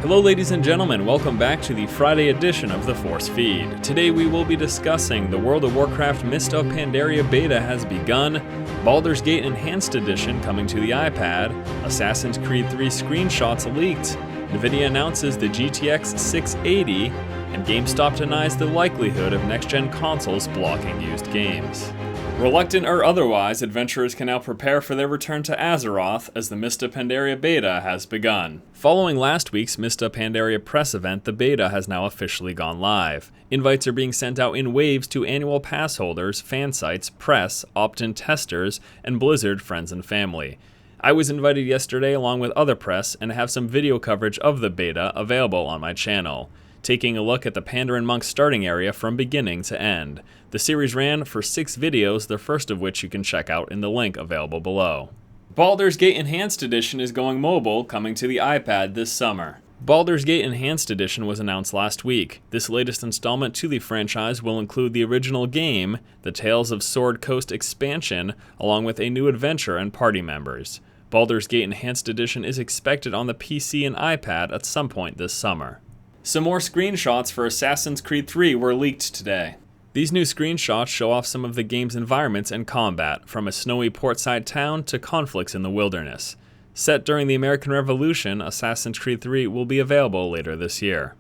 Hello ladies and gentlemen, welcome back to the Friday edition of the Force Feed. Today we will be discussing the World of Warcraft Mist of Pandaria beta has begun, Baldur's Gate Enhanced Edition coming to the iPad, Assassin's Creed 3 screenshots leaked, Nvidia announces the GTX 680, and GameStop denies the likelihood of next-gen consoles blocking used games. Reluctant or otherwise, adventurers can now prepare for their return to Azeroth as the Mist of Pandaria beta has begun. Following last week's Mist of Pandaria press event, the beta has now officially gone live. Invites are being sent out in waves to annual pass holders, fan sites, press, opt-in testers, and Blizzard friends and family. I was invited yesterday along with other press and have some video coverage of the beta available on my channel, taking a look at the Pandaran Monk starting area from beginning to end. The series ran for 6 videos, the first of which you can check out in the link available below. Baldur's Gate Enhanced Edition is going mobile, coming to the iPad this summer. Baldur's Gate Enhanced Edition was announced last week. This latest installment to the franchise will include the original game, the Tales of Sword Coast expansion, along with a new adventure and party members. Baldur's Gate Enhanced Edition is expected on the PC and iPad at some point this summer. Some more screenshots for Assassin's Creed 3 were leaked today. These new screenshots show off some of the game's environments and combat, from a snowy portside town to conflicts in the wilderness. Set during the American Revolution, Assassin's Creed 3 will be available later this year.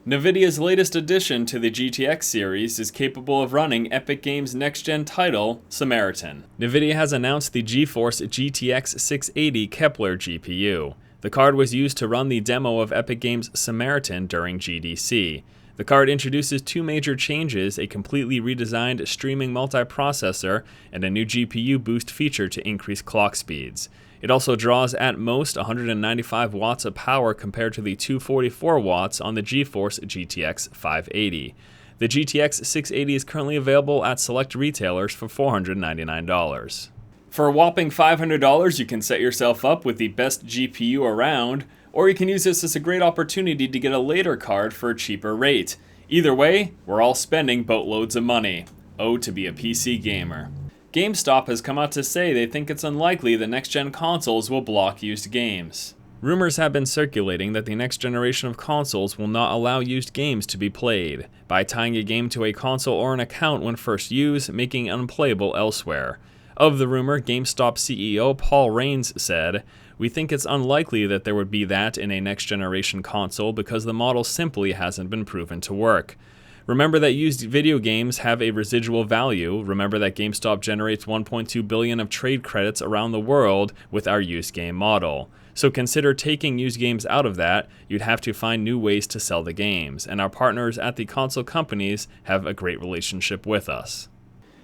Nvidia's latest addition to the GTX series is capable of running Epic Games' next-gen title, Samaritan. Nvidia has announced the GeForce GTX 680 Kepler GPU. The card was used to run the demo of Epic Games' Samaritan during GDC. The card introduces 2 major changes, a completely redesigned streaming multiprocessor and a new GPU boost feature to increase clock speeds. It also draws at most 195 watts of power compared to the 244 watts on the GeForce GTX 580. The GTX 680 is currently available at select retailers for $499. For a whopping $500, you can set yourself up with the best GPU around, or you can use this as a great opportunity to get a later card for a cheaper rate. Either way, we're all spending boatloads of money. Oh, to be a PC gamer. GameStop has come out to say they think it's unlikely that next-gen consoles will block used games. Rumors have been circulating that the next generation of consoles will not allow used games to be played, by tying a game to a console or an account when first used, making it unplayable elsewhere. Of the rumor, GameStop CEO Paul Raines said, "We think it's unlikely that there would be that in a next-generation console because the model simply hasn't been proven to work. Remember that used video games have a residual value. Remember that GameStop generates $1.2 billion of trade credits around the world with our used game model. So consider taking used games out of that. You'd have to find new ways to sell the games, and our partners at the console companies have a great relationship with us."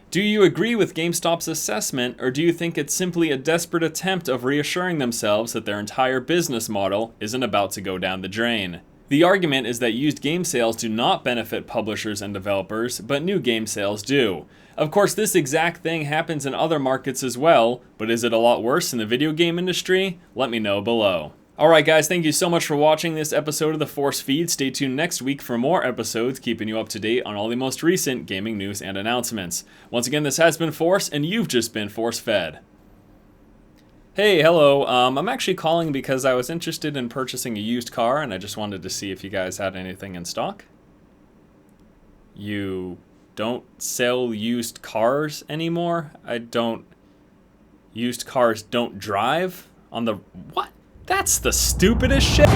Do you agree with GameStop's assessment, or do you think it's simply a desperate attempt of reassuring themselves that their entire business model isn't about to go down the drain? The argument is that used game sales do not benefit publishers and developers, but new game sales do. Of course, this exact thing happens in other markets as well, but is it a lot worse in the video game industry? Let me know below. Alright guys, thank you so much for watching this episode of the Force Feed. Stay tuned next week for more episodes, keeping you up to date on all the most recent gaming news and announcements. Once again, this has been Force, and you've just been Force Fed. Hey, hello. I'm actually calling because I was interested in purchasing a used car, and I just wanted to see if you guys had anything in stock. You don't sell used cars anymore? Used cars don't drive? On the... What? That's the stupidest shit!